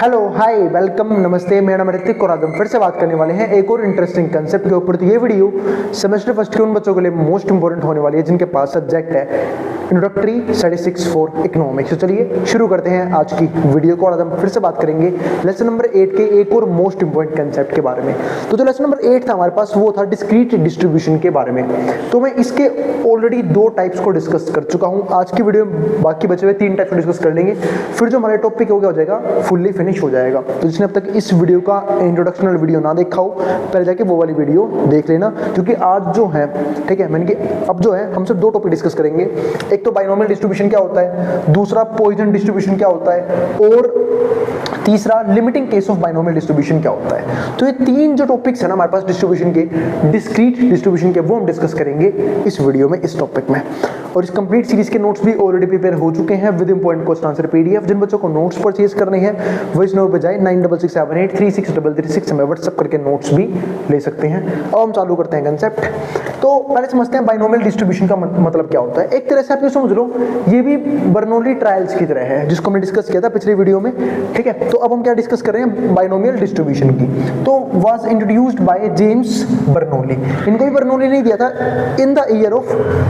Hello hi welcome नमस्ते, मेरा नाम ऋतिक और आज हम फिर से बात करने वाले हैं एक और इंटरेस्टिंग कंसेप्ट के ऊपर। तो ये वीडियो सेमेस्टर फर्स्ट के उन बच्चों के लिए मोस्ट इंपोर्टेंट होने वाली है जिनके पास सब्जेक्ट है इंट्रोडक्टरी स्टैटिस्टिक्स फॉर इकोनॉमिक्स। तो चलिए शुरू करते हैं आज की वीडियो को। आज हम फिर से बात करेंगे लेसन नंबर 8 के एक और मोस्ट इंपोर्टेंट कंसेप्ट के बारे में। तो जो लेसन नंबर 8 था हमारे पास वो था डिस्क्रीट डिस्ट्रीब्यूशन के बारे में। तो मैं इसके ऑलरेडी 2 टाइप्स को डिस्कस कर चुका हूँ। आज की वीडियो में बाकी बचे हुए 3 टाइप्स को डिस्कस कर लेंगे, फिर जो हमारा टॉपिक हो जाएगा फुल्ली फिनिश हो जाएगा। तो जिसने अब तक इस वीडियो का इंट्रोडक्शनल वीडियो ना देखा हो पहले जाके वो वाली वीडियो देख लेना, क्योंकि आज जो है ठीक है मैंने कि अब जो है हम सिर्फ 2 टॉपिक डिस्कस करेंगे। एक तो बाइनोमियल डिस्ट्रीब्यूशन क्या होता है, दूसरा पॉइजन डिस्ट्रीब्यूशन क्या होता है, और तीसरा limiting case of binomial distribution क्या होता है। तो ये 3 जो टॉपिक्स है ना हमारे पास डिस्ट्रीब्यूशन के, डिस्क्रीट डिस्ट्रीब्यूशन के, वो हम डिस्कस करेंगे इस वीडियो में, इस टॉपिक में। और इस कंप्लीट सीरीज के नोट्स भी ऑलरेडी प्रिपेयर हो चुके हैं with important question answer PDF. जिन बच्चों को नोट्स परचेज करने हैं वो इस नंबर पे जाए 9667836336 में व्हाट्सएप करके नोट्स भी ले सकते हैं। अब हम चालू करते हैं कंसेप्ट। तो पहले समझते हैं बाइनोमियल डिस्ट्रीब्यूशन का मतलब क्या होता है। एक तरह से आप ये समझ लो ये भी बर्नौली ट्रायल्स की तरह है जिसको हमने डिस्कस किया था पिछले वीडियो में, ठीक है। तो अब हम क्या डिस्कस कर रहे हैं, बाइनोमियल डिस्ट्रीब्यूशन की। तो was introduced by James Bernoulli. इनको भी बर्नौली नहीं दिया था, इन द ईयर ऑफ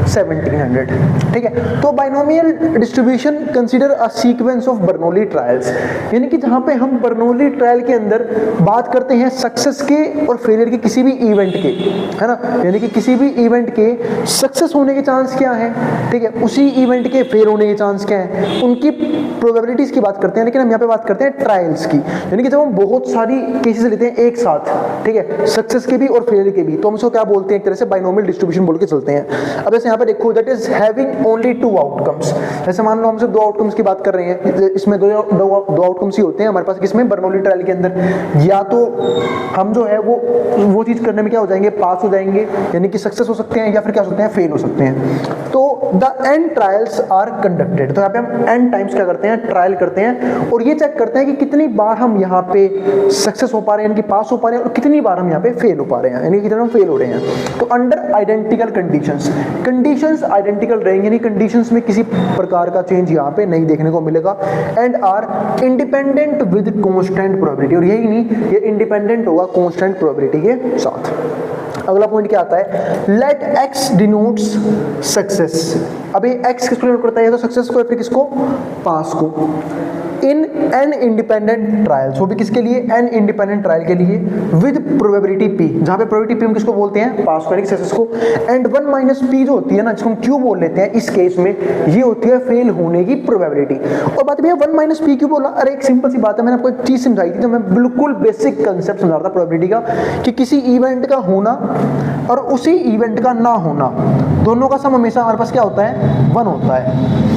1700, ठीक है। तो binomial distribution consider a sequence of Bernoulli trials, यानी कि जहां पे हम बर्नौली ट्रायल के अंदर बात करते हैं सक्सेस के और फेलियर के किसी भी इवेंट के, है ना, यानी कि किसी भी इवेंट के सक्सेस होने के चांस क्या है, ठीक है, उसी इवेंट के फेल होने के चांस क्या है, उनकी प्रोबेबिलिटीज की बात करते हैं। लेकिन हम यहाँ पे बात करते हैं ट्रायल्स की, यानी कि जब हम बहुत सारी केसेस लेते हैं एक साथ, ठीक है, सक्सेस के भी और फेलियर के भी, तो हम उसको क्या बोलते हैं, एक तरह से बाइनोमियल डिस्ट्रीब्यूशन बोल के चलते हैं। अब जैसे यहाँ पे देखो that is having only 2 outcomes. जैसे मान लो हम सिर्फ 2 आउटकम्स की बात कर रहे हैं, इसमें दो आउटकम्स ही होते हैं हमारे पास किसमें, बर्नौली ट्रायल के अंदर। या तो हम जो है वो चीज करने में क्या हो जाएंगे, पास हो जाएंगे, यानी कि सक्सेस हो सकते हैं, या फिर क्या हो सकते हैं, फेल हो सकते हैं। तो the and trials are conducted. तो यहाँ पे हम एंड टाइम्स क्या करते हैं, ट्रायल करते हैं, और ये चेक करते हैं कि कितनी बार हम यहाँ पे सक्सेस हो पा रहे हैं, यानी कि पास हो पा रहे हैं, और कितनी बार हम यहाँ पे फेल हो पा रहे हैं, यानी कि कितने हम फेल हो रहे हैं। तो अंडर आइडेंटिकल कंडीशंस आइडेंटिकल रहेंगे, यानी कंडीशंस में किसी प्रकार का चेंज यहाँ पे नहीं देखने को मिलेगा। And are independent with constant probability, और यही नहीं, ये इंडिपेंडेंट होगा कांस्टेंट प्रोबेबिलिटी के साथ। अगला पॉइंट क्या आता है, लेट एक्स डिनोट्स सक्सेस। अभी एक्स किसको डिनोट करता है, तो सक्सेस को, या फिर किसको, पास को। इन एन इंडिपेंडेंट ट्रायल्स, वो भी किसके लिए, एन इंडिपेंडेंट ट्रायल के लिए, विद प्रोबेबिलिटी पी, जहां पे प्रोबेबिलिटी पी हम किसको बोलते हैं, पास करने की सक्सेस को। एंड 1 माइनस पी जो होती है ना, जिसको हम क्यों बोल लेते हैं इस केस में, ये होती है फेल होने की प्रोबेबिलिटी। और बात भैया 1 माइनस पी क्यों बोला, अरे एक सिंपल सी बात है, मैंने आपको एक चीज समझाई थी, तो मैं बिल्कुल बेसिक कंसेप्ट समझा रहा था प्रोबेबिलिटी का, कि किसी इवेंट का होना और उसी इवेंट का ना होना, दोनों का सम हमेशा हमारे पास क्या होता है, 1 होता है।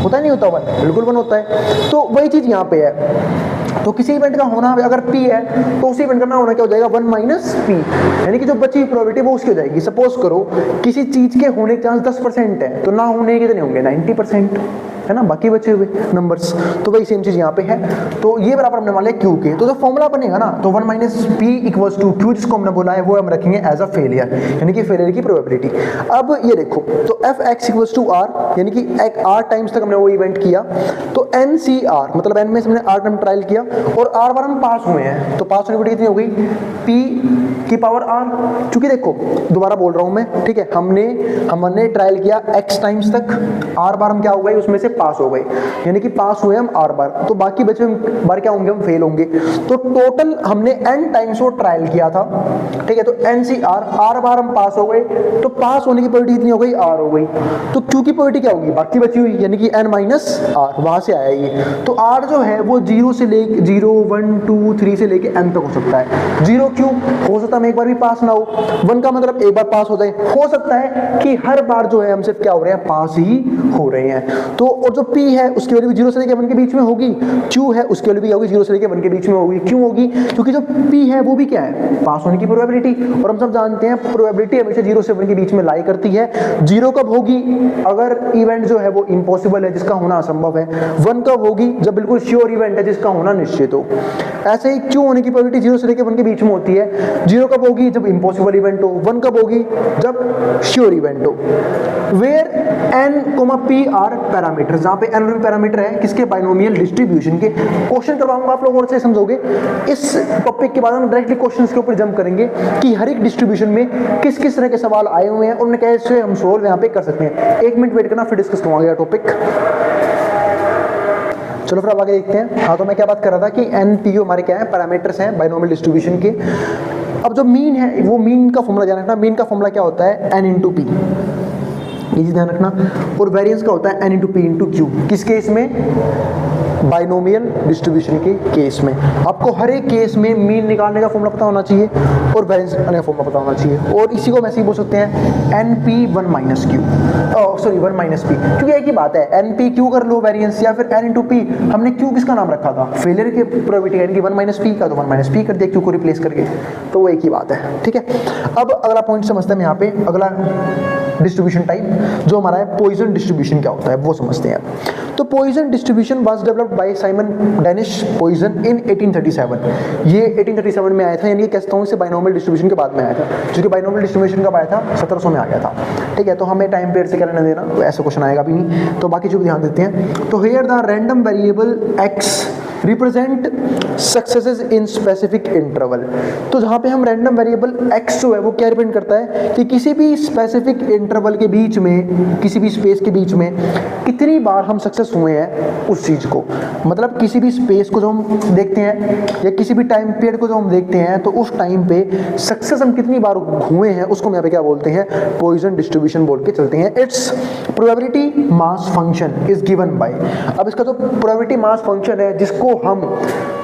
होता है नहीं होता, 1 बिल्कुल 1 होता है। तो वही चीज यहाँ पे है। तो किसी इवेंट का होना अगर P है तो उसी इवेंट का ना होना क्या हो जाएगा, 1 माइनस P, यानी कि जो बची हुई प्रोबेबिलिटी वो उसकी हो जाएगी। सपोज करो किसी चीज के होने के चांस 10% है, तो ना होने के कितने होंगे, 90%, है ना, बाकी बचे हुए नंबर्स। तो वही सेम चीज यहाँ पे है। तो ये बराबर हमने मान लिया Q के, तो जो फॉर्मूला बनेगा ना, तो 1 minus P equals to Q, जिसको हमने बोला है वो हम रखेंगे एज अ फेलियर, यानी कि फेलियर की प्रोबेबिलिटी। अब ये देखो, तो F X equals to R, यानी कि R टाइम्स तक हमने वो इवेंट किया, तो NCR मतलब N में से हमने R टाइम ट्रायल किया, और R बार हम पास हुए हैं, तो पास होने की कितनी हो गई, P की पावर R। चूंकि देखो दोबारा बोल रहा हूं मैं, ठीक है, हमने ट्रायल किया X टाइम्स तक, R बार हम क्या हो गए, उसमें से पास हो गए, यानी कि पास हुए हम R बार, तो बाकी बचे बार क्या होंगे, हम फेल होंगे। तो टोटल हमने N टाइम्स वो ट्रायल किया था, ठीक है, तो NCR, R बार हम पास हो गए, तो पास होने की प्रोबेबिलिटी कितनी हो गई, R हो गई। तो Q की प्रोबेबिलिटी क्या होगी, बाकी बची हुई, यानी कि N माइनस R, वहां से आया ये। तो R जो है वो 0 से लेके 0 1 2 3 से लेके N तक हो सकता है। 0 क्यों हो सकता है, हम एक बार भी पास ना हो, 1 का मतलब एक बार पास हो जाए, हो सकता है कि हर बार जो है हम सिर्फ क्या हो रहे हैं, पास ही हो रहे हैं। तो और जो P है उसकी वैल्यू 0 से लेकर 1 के बीच में होगी, Q है उसकी वैल्यू भी होगी 0 से लेकर 1 के बीच में होगी। क्यों होगी, क्योंकि जो P है वो भी क्या है, पास होने की प्रोबेबिलिटी, और हम सब जानते हैं प्रोबेबिलिटी हमेशा 0 से 1 के बीच में लाई करती है। 0 कब होगी, अगर इवेंट जो है वो इम्पॉसिबल है, जिसका होना असंभव है। 1 कब होगी, जब बिल्कुल श्योर इवेंट है, जिसका होना निश्चित हो। ऐसे ही Q होने की प्रोबेबिलिटी 0 से लेकर 1 के बीच में होती है। 0 कब होगी, जब इम्पॉसिबल इवेंट हो। 1 कब होगी, जब श्योर इवेंट हो। Where n, p are parameter, जहां पे n और p पैरामीटर है किसके, बाइनोमियल डिस्ट्रीब्यूशन के। क्वेश्चन करवाऊंगा आप लोग और से समझोगे। इस टॉपिक के बाद हम डायरेक्टली क्वेश्चंस के ऊपर जंप करेंगे कि हर एक डिस्ट्रीब्यूशन में किस किस तरह के सवाल आए हुए हैं और उन्हें कैसे हम सोल्व यहाँ पे कर सकते हैं। 1 मिनट वेट करना, फिर डिस्कस करूंगा टॉपिक। चलो फिर अब आगे देखते हैं। हाँ, तो मैं क्या बात कर रहा था कि एन पी यू हमारे क्या है, पैरामीटर्स हैं बाइनोमियल डिस्ट्रीब्यूशन के। अब जो मीन है वो मीन का फॉर्मूला ध्यान रखना। मीन का फॉर्मूला क्या होता है, एन इंटू पी, ये ध्यान रखना। और वेरिएंस का होता है N into P into Q. किस केस में, बाइनोमियल डिस्ट्रीब्यूशन के केस में। आपको हर एक केस में मीन निकालने का फॉर्मूला पता होना चाहिए और वेरिएंस निकालने का फॉर्मूला पता होना चाहिए। और इसी को वैसे ही बोल सकते हैं N P 1 minus Q, sorry 1 minus P, क्योंकि एक ही बात है, एन पी क्यू कर लो वेरिएंस, या फिर एन इंटू पी। हमने क्यू किसका नाम रखा था, फेलियर के प्रोबेबिलिटी यानी कि 1 माइनस पी का, तो 1 माइनस पी कर दिया क्यू को रिप्लेस करके, तो वो एक ही बात है। ठीक है, अब अगला पॉइंट समझते हैं यहाँ पे। अगला डिस्ट्रीब्यूशन टाइप जो हमारा है, पॉइजन डिस्ट्रीब्यूशन क्या होता है वो समझते हैं। तो Poisson distribution was developed by Simon Denis Poisson in 1837। ये 1837 में आया था, यानी कहता हूँ इसे बाइनोमियल डिस्ट्रीब्यूशन के बाद में आया था, क्योंकि बाइनोमियल डिस्ट्रीब्यूशन कब आया था, 1700 में आ गया था। ठीक है, तो हमें टाइम पीरियड से क्या लेना देना, तो ऐसा क्वेश्चन आएगा भी नहीं, तो बाकी जो भी ध्यान देते हैं। तो here the random variable x represent successes in specific interval. तो जहाँ पे हम रैंडम वेरिएबल x जो है वो क्या रिप्रेजेंट करता है कि किसी भी स्पेसिफिक इंटरवल के बीच में, किसी भी स्पेस के बीच में कितनी बार हम सक्सेस हुए हैं उस चीज़ को। मतलब किसी भी स्पेस को जो हम देखते हैं या किसी भी टाइम पीरियड को जो हम देखते हैं, तो उस टाइम पे सक्सेस हम कितनी बार हुए हैं उसको हम यहाँ पे क्या बोलते हैं, पॉइजन डिस्ट्रीब्यूशन बोल के चलते हैं। It's probability mass function is given by. अब इसका जो प्रोबेबिलिटी मास फंक्शन है जिसको हम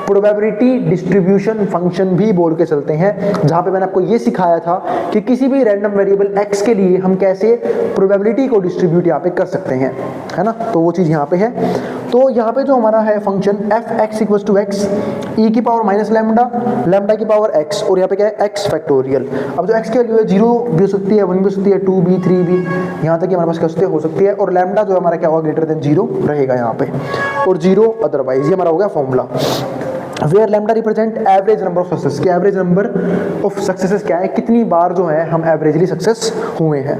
प्रोबेबिलिटी डिस्ट्रीब्यूशन फंक्शन भी बोल के चलते हैं, जहां पे मैंने आपको ये सिखाया था कि किसी भी रैंडम वेरिएबल x के लिए हम कैसे प्रोबेबिलिटी को डिस्ट्रीब्यूट यहाँ पे कर सकते हैं, है ना। तो वो चीज़ यहाँ पे है। तो यहाँ पे जो हमारा है function F X equals to X E की पावर माइनस लैम्डा, लैम्डा की पावर x, और यहाँ पे क्या है एक्स फैक्टोरियल। अब जो x की वैल्यू है 0 भी हो सकती है, 1 भी हो सकती है, 2 भी, 3 भी, यहाँ तक हमारे पास क्या हो सकती है। और लैम्डा जो हमारा क्या होगा, ग्रेटर देन 0 रहेगा यहाँ पे, और 0 अदरवाइज। ये हमारा हो गया formula. Where lambda represent average number of success, के एवरेज नंबर ऑफ सक्सेसेस क्या है, कितनी बार जो है हम एवरेजली सक्सेस हुए हैं।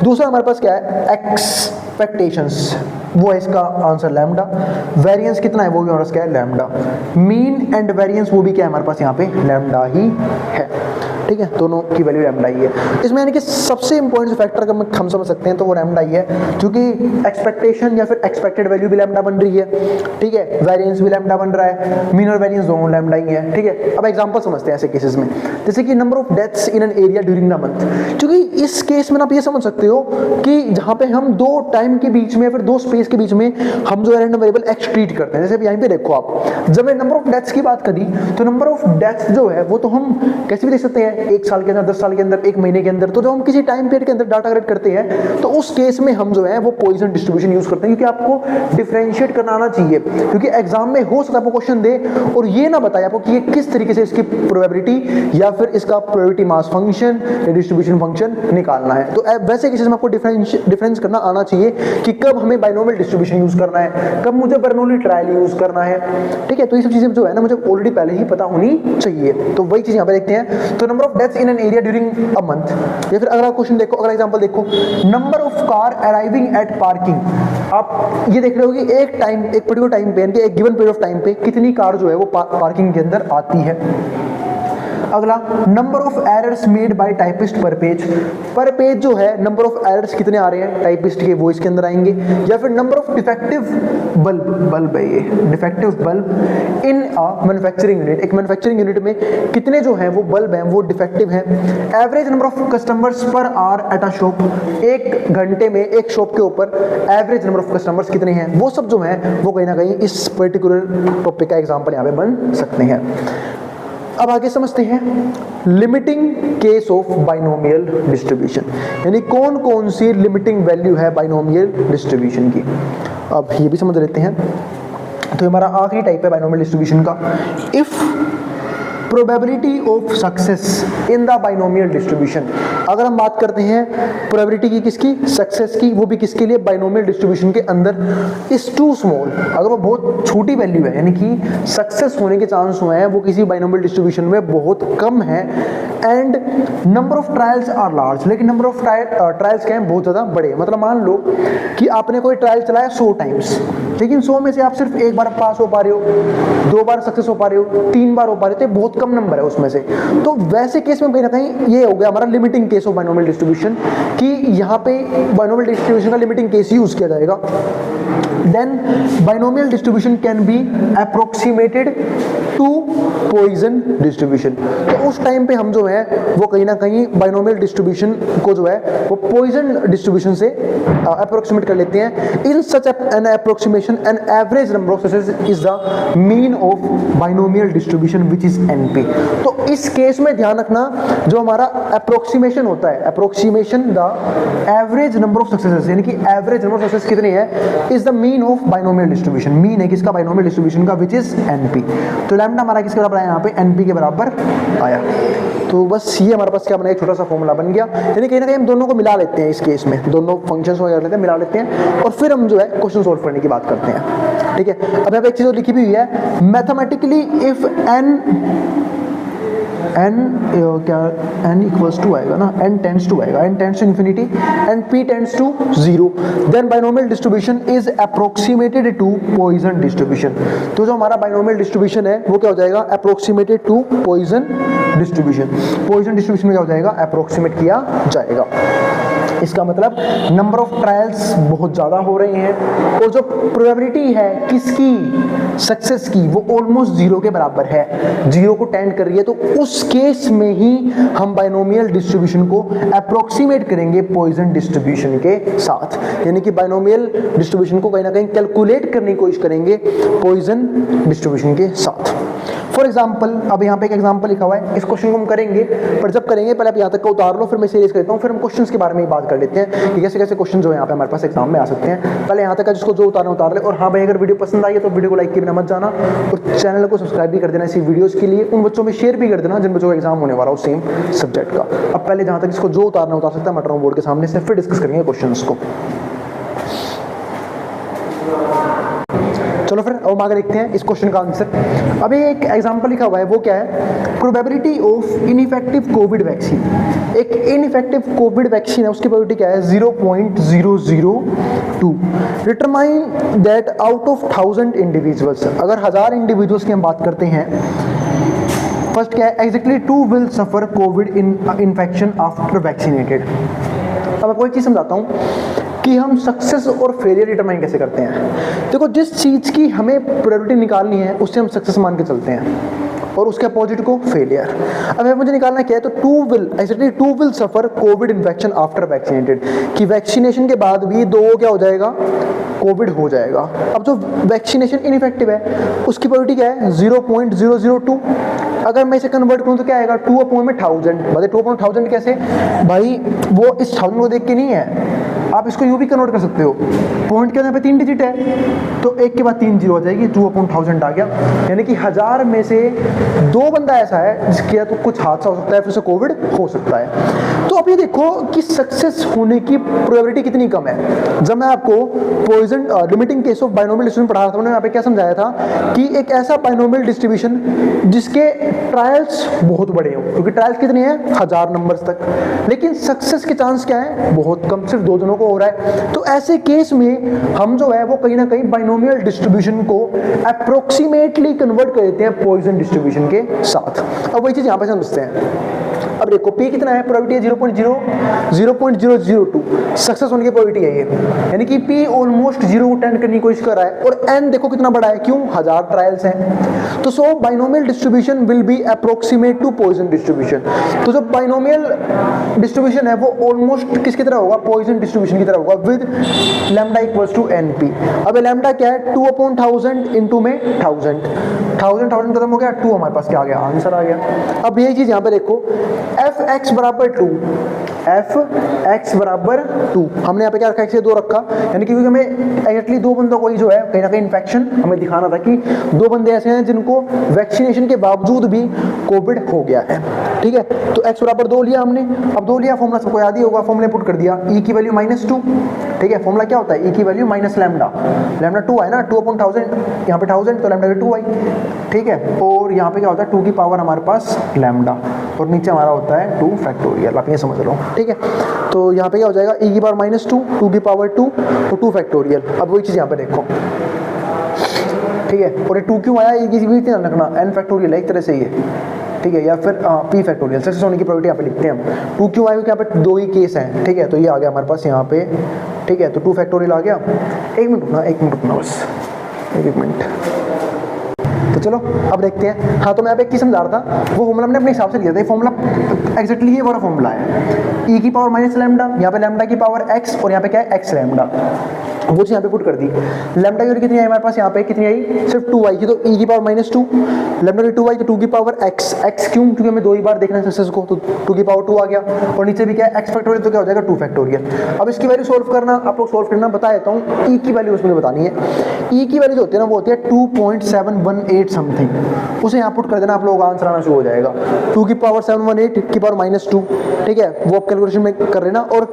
दूसरा हमारे पास क्या है, एक्सपेक्टेशंस, वो है इसका आंसर लैम्डा। वेरिएंस कितना है वो भी हमारे पास क्या है, लैम्डा। मीन एंड वेरिएंस वो भी क्या है हमारे पास यहाँ पे, लैम्डा ही है। ठीक है, दोनों की वैल्यू लैम्डा ही है। इसमें यानी कि सबसे इंपॉर्टेंट फैक्टर अगर हम समझ सकते हैं तो वो लैम्डा ही है, क्योंकि एक्सपेक्टेशन या फिर एक्सपेक्टेड वैल्यू भी लैम्डा बन रही है। ठीक है, वेरिएंस भी लैम्डा बन रहा है, मीन और वेरिएंस दोनों लैम्डा ही है। ठीक है, अब एग्जांपल समझते हैं ऐसे केसेस में, जैसे कि number of deaths in an area during the month. क्योंकि इस केस में आप ये समझ सकते हो कि जहाँ पे हम दो टाइम के बीच में या फिर दो स्पेस के बीच में हम जो है रैंडम वेरिएबल एक्स ट्रीट करते हैं। जैसे यहाँ पे देखो आप, जब मैं नंबर ऑफ डेथ्स की बात करी तो नंबर ऑफ डेथ्स जो है वो तो हम कैसे भी देख सकते हैं, 1 साल के अंदर, 10 साल के अंदर, 1 महीने के अंदर। तो जब हम किसी टाइम पीरियड के अंदर डाटा कलेक्ट करते हैं तो उस केस में हम जो है वो पॉइजन डिस्ट्रीब्यूशन यूज करते हैं, क्योंकि आपको डिफरेंशिएट करना आना चाहिए। क्योंकि एग्जाम में हो सकता है आपको क्वेश्चन दे और ये ना बताए आपको कि ये किस तरीके से इसकी प्रोबेबिलिटी या फिर इसका प्रोबेबिलिटी मास फंक्शन या डिस्ट्रीब्यूशन फंक्शन निकालना है। तो वैसे केसेस में आपको डिफरेंस करना आना चाहिए कि कब हमें बाइनोमियल डिस्ट्रीब्यूशन यूज करना है, कब मुझे बर्नौली ट्रायल यूज करना है। ठीक है, तो ये सब चीजें जो है ना मुझे ऑलरेडी पहले ही पता होनी चाहिए। तो वही चीज यहाँ पे देखते हैं। तो number of deaths in an area during a month, या फिर अगला क्वेश्चन देखो, अगला एग्जांपल देखो, number of car arriving at parking. आप ये देख रहे हो कि एक पर्टिकुलर टाइम पे, एक गिवन पीरियड ऑफ टाइम पे कितनी कार जो है वो पार्किंग के अंदर आती है। अगला, number of errors made by typist पर पेज जो है नंबर ऑफ एरर्स कितने आ रहे हैं टाइपिस्ट के, वो इसके अंदर आएंगे। या फिर नंबर ऑफ डिफेक्टिव बल्ब है ये, defective bulb in a manufacturing unit, एक मैन्युफैक्चरिंग यूनिट में कितने जो है वो बल्ब हैं वो डिफेक्टिव हैं। Average number of customers per hour at a shop, एक घंटे में एक शॉप के ऊपर एवरेज नंबर ऑफ कस्टमर्स कितने हैं, वो सब जो है वो कहीं ना कहीं इस पर्टिकुलर टॉपिक का एग्जाम्पल यहाँ पे बन सकते हैं। अब आगे समझते हैं limiting case of binomial distribution, यानी कौन कौन सी लिमिटिंग वैल्यू है बाइनोमियल डिस्ट्रीब्यूशन की। अब ये भी समझ लेते हैं। तो हमारा आखिरी टाइप है बाइनोमियल डिस्ट्रीब्यूशन का, if probability of success in the binomial distribution, अगर हम बात करते हैं प्रोबेबिलिटी की, किसकी, सक्सेस की, वो भी किसके लिए, बाइनोमियल डिस्ट्रीब्यूशन के अंदर, इज टू स्मॉल, अगर वो बहुत छोटी वैल्यू है, यानी कि सक्सेस होने के चांस हुए हैं वो किसी बाइनोमियल डिस्ट्रीब्यूशन में बहुत कम है, and number of trials are large, लेकिन नंबर ऑफ ट्रायल्स क्या है, बहुत ज़्यादा बड़े। मतलब मान लो कि आपने कोई ट्रायल चलाया 100 टाइम्स, लेकिन 100 में से आप सिर्फ एक बार पास हो पा रहे हो, 2 बार सक्सेस हो पा रहे हो, 3 बार हो पा रहे हो, तो बहुत कम नंबर है उसमें से। तो वैसे केस में कहीं ना कहीं ये हो गया हमारा limiting case of binomial distribution, कि यहाँ पे बाइनोमियल डिस्ट्रीब्यूशन का लिमिटिंग केस यूज किया जाएगा। Then binomial distribution can be approximated to Poisson distribution। तो उस टाइम पे हम जो है वो कहीं ना कहीं binomial distribution को जो है वो Poisson distribution से approximate कर लेते हैं। In such an approximation, an average number of successes is the mean of binomial distribution which is NP। तो इस केस में ध्यान रखना, जो हमारा approximation होता है, approximation the average number of successes, यानी कि average number of successes कितनी है, is the mean of binomial distribution. Mean है किसका, बाइनोमियल डिस्ट्रीब्यूशन का, विच इज एनपी। तो लैम्डा हमारा किसके बराबर आया, यहाँ पे एनपी के बराबर आया। तो बस ये हमारे पास क्या बना, एक छोटा सा फॉर्मूला बन गया। यानी कहीं ना कहीं हम दोनों को मिला लेते हैं, इस केस में दोनों फंक्शंस को लेते हैं, मिला लेते हैं, और फिर हम जो है क्वेश्चन सोल्व करने की बात करते हैं। ठीक है, अब यहाँ पे एक चीज लिखी भी हुई है, mathematically if n equals to आएगा ना, n टेंड्स टू आएगा, n tends to infinity and p tends to 0, then binomial distribution is approximated to Poisson distribution. तो जो हमारा बाइनोमियल डिस्ट्रीब्यूशन है वो क्या हो जाएगा, approximated to Poisson distribution. Poisson distribution में क्या हो जाएगा, अप्रोक्सीमेट किया जाएगा। इसका मतलब नंबर ऑफ ट्रायल्स बहुत ज़्यादा हो रहे हैं, और जो प्रोबेबिलिटी है किसकी, सक्सेस की, वो ऑलमोस्ट 0 के बराबर है, 0 को टेंड कर रही है। तो उस केस में ही हम बाइनोमियल डिस्ट्रीब्यूशन को अप्रोक्सीमेट करेंगे पॉइसन डिस्ट्रीब्यूशन के साथ, यानी कि बाइनोमियल डिस्ट्रीब्यूशन को कहीं ना कहीं कैलकुलेट करने की कोशिश करेंगे पॉइसन डिस्ट्रीब्यूशन के साथ। फॉर एग्जाम्पल, अब यहाँ पे एक एग्जाम्पल लिखा हुआ है, इस क्वेश्चन को हम करेंगे, पर जब करेंगे पहले आप यहाँ तक का उतार लो, फिर मैं सीरीज करता हूँ, फिर हम क्वेश्चंस के बारे में ही बात कर लेते हैं कि कैसे कैसे क्वेश्चन जो है यहाँ पे हमारे पास एग्जाम में आ सकते हैं। पहले यहाँ तक का जिसको जो उतारना उतार ले। और हाँ भाई, अगर वीडियो पसंद आई है तो वीडियो को लाइक किए बिना मत जाना, और चैनल को सब्सक्राइब भी कर देना इसी वीडियोस के लिए, उन बच्चों में शेयर भी कर देना जिन बच्चों का एग्जाम होने वाला हो सेम सब्जेक्ट का। अब पहले जहाँ तक जिसको जो उतारना उतार सकता है, मैं बोर्ड के सामने से, फिर डिस्कस करेंगे क्वेश्चन को। चलो फिर अब आगे देखते हैं इस क्वेश्चन का आंसर। अभी एक एग्जांपल लिखा हुआ है, वो क्या है, probability of ineffective Covid vaccine. एक इनइफेक्टिव कोविड वैक्सीन है, उसकी प्रोबेबिलिटी क्या है, 0.002। Determine that out of 1000 individuals, अगर 1000 इंडिविजुअल्स की हम बात करते हैं, फर्स्ट क्या है, exactly 2 will suffer Covid infection after vaccinated. अब मैं कोई चीज़ समझाता हूँ कि हम सक्सेस और फेलियर डिटरमाइन कैसे करते हैं। देखो, जिस चीज़ की हमें प्रोबेबिलिटी निकालनी है उससे हम सक्सेस मान के चलते हैं, और उसके अपोजिट को फेलियर। अब मुझे निकालना क्या है, तो 2 will suffer Covid infection after vaccinated, कि वैक्सीनेशन के बाद भी 2 क्या हो जाएगा, कोविड हो जाएगा। अब जो वैक्सीनेशन इनइफेक्टिव है उसकी प्रोबेबिलिटी क्या है, 0.002। अगर मैं इसे कन्वर्ट करूँ तो क्या आएगा, 2/1000। बताइए 2/1000 कैसे भाई, वो इस 1000 को देख के नहीं है, आप इसको यूं भी कन्वर्ट कर सकते हो। पॉइंट के यहाँ पे 3 डिजिट है, तो 1 के बाद 3 जीरो आ जाएगी, 2/1000 आ गया। यानी कि 1000 में से 2 बंदा ऐसा है जिसके तो कुछ हादसा हो सकता है, फिर से कोविड हो सकता है। तो अब ये देखो कि सक्सेस होने की प्रोबेबिलिटी कितनी कम है। जब मैं आपको Poisson limiting case of binomial distribution पढ़ा रहा था, मैंने यहाँ पे क्या समझाया था कि एक ऐसा बाइनोमियल डिस्ट्रीब्यूशन जिसके ट्रायल्स बहुत बड़े हो, क्योंकि ट्रायल्स कितनी है, 1000 नंबर्स तक, लेकिन सक्सेस के चांस क्या है, बहुत कम, सिर्फ 2 जनों को हो रहा है। तो ऐसे केस में हम जो है वो कहीं ना कहीं बाइनोमियल डिस्ट्रीब्यूशन को अप्रोक्सीमेटली कन्वर्ट कर देते हैं पॉइसन डिस्ट्रीब्यूशन के साथ। अब वही चीज यहां पे समझते हैं। अब देखो P कितना है, प्रोबेबिलिटी है 0.002, सक्सेस होने की प्रोबेबिलिटी है ये, यानी कि P ऑलमोस्ट 0 को टेंड करने की कोशिश कर रहा है, और N देखो कितना बड़ा है, क्यों, 1000 ट्रायल्स हैं। तो so binomial distribution will be approximate to Poisson distribution. तो जो बाइनोमियल डिस्ट्रीब्यूशन है वो ऑलमोस्ट किसकी तरह होगा, पॉइसन डिस्ट्रीब्यूशन की तरह होगा, with lambda equals to NP। अब लैम्डा क्या है, 2/1000 इंटू में 1000 खत्म हो गया, 2 हमारे पास क्या आ गया, आंसर आ गया। अब यही चीज यहाँ पे देखो, fx बराबर 2, एफ एक्स बराबर 2। हमने यहाँ पे क्या रखा, x से 2 रखा, यानी कि क्योंकि हमें एग्जैक्टली दो बंदों को ही जो है कहीं ना कहीं इन्फेक्शन हमें दिखाना था कि दो बंदे ऐसे हैं जिनको वैक्सीनेशन के बावजूद भी कोविड हो गया है। ठीक है, तो x बराबर 2 लिया हमने। अब 2 लिया, फॉर्मूला सबको याद ही होगा, फॉर्मूला पुट कर दिया, e की वैल्यू -2। ठीक है, फॉर्मूला क्या होता है, e की वैल्यू माइनस लैम्डा, लैम्डा 2 है ना, 2/1000, यहाँ पे 1000 तो लैम्डा 2 आई। ठीक है, और यहाँ पे क्या होता है 2 की पावर हमारे पास लैम्डा, और नीचे हमारा होता है 2 फैक्टोरियल, आप ये समझ लो। ठीक है, तो यहाँ पे क्या हो जाएगा, e की पावर -2, 2 की पावर 2 तो 2 फैक्टोरियल। अब वही चीज़ यहाँ पे देखो, ठीक है, और ये 2 क्यों आया, ये किसी भी ध्यान रखना, n फैक्टोरियल है एक तरह से ये। ठीक है, या फिर p फैक्टोरियल, सक्सेस होने की प्रोबेबिलिटी यहाँ पे लिखते हैं हम। 2 क्यों आया, क्योंकि यहाँ पे 2 ही केस हैं। ठीक है, तो ये आ गया हमारे पास यहाँ पे। ठीक है, तो 2 फैक्टोरियल आ गया। एक मिनट रुकना बस, एक मिनट। तो चलो अब देखते हैं। हाँ, तो मैं अब एक चीज़ समझा रहा था, वो फॉर्मूला हमने अपने हिसाब से लिया था। ये फॉर्मूला एक्जैक्टली ये वाला फॉर्मूला है, e की पावर माइनस लैम्डा, यहाँ पे लैम्डा की पावर x, और यहाँ पे क्या है x लैम्डा, वो चीज़ यहाँ पे पुट कर दी। लैम्डा की वैल्यू कितनी आई हमारे पास, यहाँ पे कितनी आई, सिर्फ 2 आई थी, तो e की पावर -2, लैम्डा की 2 आई तो 2 की पावर x, x क्यों, क्योंकि हमें 2 ही बार देखना है सक्सेस को, तो 2 की पावर 2 आ गया, और नीचे भी क्या है x फैक्टोरियल, तो क्या हो जाएगा 2 फैक्टोरियल। अब इसकी वैल्यू सोल्व करना, आप लोग सोल्व करना, बता देता हूँ। e की वैल्यू उसमें बतानी है, e की वैल्यू जो होती है ना, वो होती है 2.718 समथिंग, उसे यहाँ पुट कर देना, आप लोगों का आंसर आना शुरू हो जाएगा। 2 की पावर 718 की पावर -2, ठीक है, वो आप कैलकुलेशन में कर लेना। और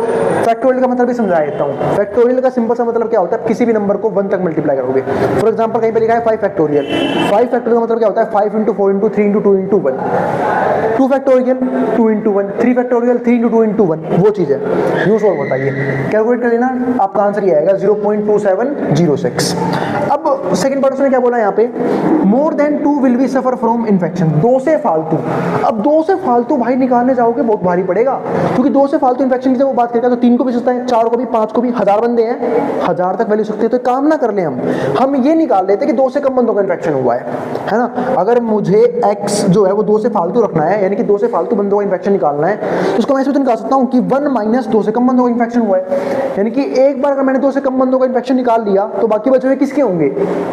फैक्टोरियल का मतलब भी समझा देता हूँ। फैक्टोरियल का सिंपल सा मतलब क्या होता है, किसी भी नंबर को 1 तक मल्टीप्लाई करोगे। फॉर एग्जांपल कहीं पे लिखा है 5 फैक्टोरियल, 5 फैक्टोरियल का मतलब क्या होता है, 5 × 4 × 3 × 2 × 1, 2 फैक्टोरियल 2 × 1, 3 फैक्टोरियल 3 × 2 × 1, वो चीज़ है। यूँ सॉल्व होता है, ये कैलकुलेट कर लेना, आपका आंसर ये आएगा 0.2706। अब सेकंड पार्ट उसने क्या बोला यहाँ पे, more than 2 will be suffer from infection, 2 से फालतू। अब 2 से फालतू भाई निकालने जाओगे बहुत भारी पड़ेगा, क्योंकि 2 से फालतू इन्फेक्शन की जब वो बात करता है तो 3 को भी सकता है, 4 को भी, 5 को भी, 1000 बंदे हैं, 1000 तक वैल्यू सकते हैं। तो काम ना कर ले, हम ये निकाल लेते कि 2 से कम बंदों का इन्फेक्शन हुआ है ना। अगर मुझे x जो है वो 2 से फालतू रखना है, यानी कि 2 से फालतू बंदों का इन्फेक्शन निकालना है, तो उसको मैं ऐसे निकाल सकता हूँ कि 1 - 2 से कम बंदों का इन्फेक्शन हुआ है, यानी कि एक बार अगर मैंने 2 से कम बंदों का इन्फेक्शन निकाल लिया तो बाकी बचे हुए किसके होंगे,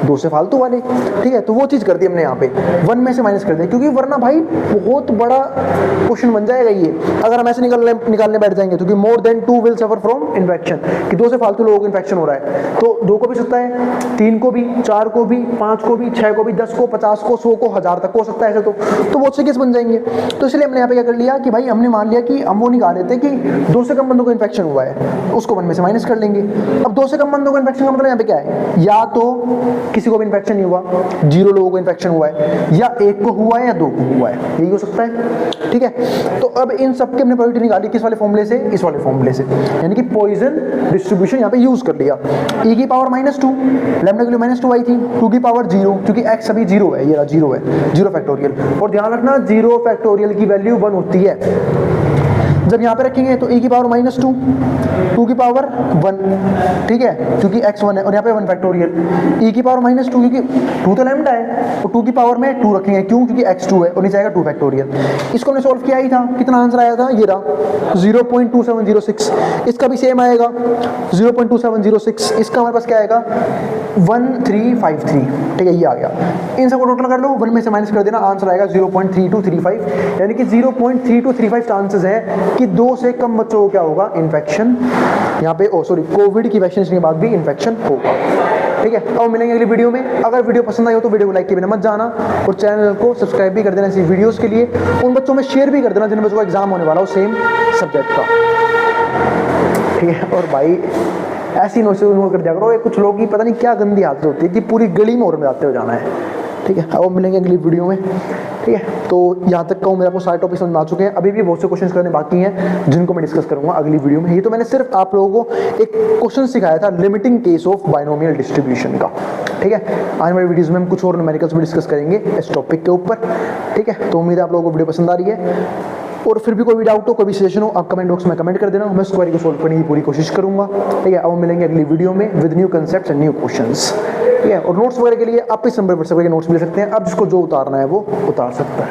2 से फालतू वाले। ठीक है, तो वो चीज़ कर दी हमने यहाँ पे, 1 में से माइनस कर दिया, क्योंकि वरना भाई बहुत बड़ा क्वेश्चन बन जाएगा ये अगर हम ऐसे निकालने बैठ जाएंगे। क्योंकि more than 2 will suffer from infection, कि 2 से फालतू लोगों को इन्फेक्शन हो रहा है, तो 2 को भी सकता है, 3 को भी, 4 को भी, 5 को भी, 6 को भी, 10 को, 50 को, 100 को, 1000 तक हो सकता है ऐसे। तो बहुत से केस बन जाएंगे। तो इसलिए हमने यहाँ पे क्या कर लिया कि भाई हमने मान लिया कि हम वो निकाल लेते कि 2 से कम बंदों को इन्फेक्शन हुआ है, उसको 1 में से माइनस कर लेंगे। अब 2 से कम बंदों को इन्फेक्शन का मतलब यहाँ पे क्या है, या तो किसी को भी इन्फेक्शन नहीं हुआ, 0 लोगों को इन्फेक्शन हुआ है, या 1 को हुआ है या 2 को हुआ है, यही हो सकता है। ठीक है, तो अब इन सबके हमने प्रोबेबिलिटी निकाली किस वाले फॉर्मूले से, इस वाले फॉर्मूले से, यानी कि पॉइजन डिस्ट्रीब्यूशन यहाँ पे यूज कर लिया। e की पावर -2, लैम्डा की वैल्यू -2 आई थी, 2 की पावर 0, क्योंकि x अभी 0 है, ये रहा 0 है, 0 फैक्टोरियल। और ध्यान रखना 0 फैक्टोरियल की वैल्यू 1 होती है। जब यहाँ पे रखेंगे तो e की पावर -2, 2 की पावर 1, ठीक है, क्योंकि x 1 है, और यहाँ पे 1 फैक्टोरियल, e की पावर -2, क्योंकि 2 तो लैम्डा है, तो 2 की पावर में 2 रखेंगे, क्यों, क्योंकि x 2 है, और नीचे आएगा 2 फैक्टोरियल। इसको हमने सोल्व किया ही था, कितना आंसर आया था, ये रहा 0.2706। इसका भी सेम आएगा 0.2706। इसका हमारे पास क्या आएगा 1353। ठीक है, ये आ गया। इन सबको टोटल कर लो, 1 में से माइनस कर देना, आंसर आएगा 0.3235, यानी कि 0.3235 चांसेस है कि 2 से कम बच्चों को क्या होगा, इन्फेक्शन, यहाँ पे कोविड की वैक्सीनेशन के बाद भी इन्फेक्शन होगा। ठीक है, अब मिलेंगे अगली वीडियो में। अगर वीडियो पसंद आई हो तो वीडियो को लाइक किए बिना मत जाना, और चैनल को सब्सक्राइब भी कर देना ऐसी वीडियोस के लिए। उन बच्चों में शेयर भी कर देना जिन बच्चों का एग्जाम होने वाला हो सेम सब्जेक्ट का। ठीक है, और भाई ऐसी नोट्स कर दिया करो, कुछ लोग की पता नहीं क्या गंदी आदत होती है कि पूरी गली में और में जाते हो जाना है। ठीक है, अब मिलेंगे अगली वीडियो में। ठीक है, तो यहाँ तक कहूँ मेरे आपको सारे टॉपिक समझ में आ चुके हैं। अभी भी बहुत से क्वेश्चंस करने बाकी हैं जिनको मैं डिस्कस करूंगा अगली वीडियो में। ये तो मैंने सिर्फ आप लोगों को एक क्वेश्चन सिखाया था limiting case of binomial distribution का। ठीक है, आने वाली वीडियोज़ में हम कुछ और न्यूमेरिकल्स भी डिस्कस करेंगे इस टॉपिक के ऊपर। ठीक है, तो उम्मीद है आप लोगों को वीडियो पसंद आ रही है, और फिर भी कोई भी डाउट हो, कोई भी सजेशन हो, आप कमेंट बॉक्स में कमेंट कर देना, मैं उस क्वेरी को सोल्व करने की पूरी कोशिश करूंगा। ठीक है, अब मिलेंगे अगली वीडियो में with new concepts and new questions. ठीक है, और नोट्स वगैरह के लिए आप इस नंबर पर सबके नोट्स मिल सकते हैं, अब जिसको जो उतारना है वो उतार सकता है।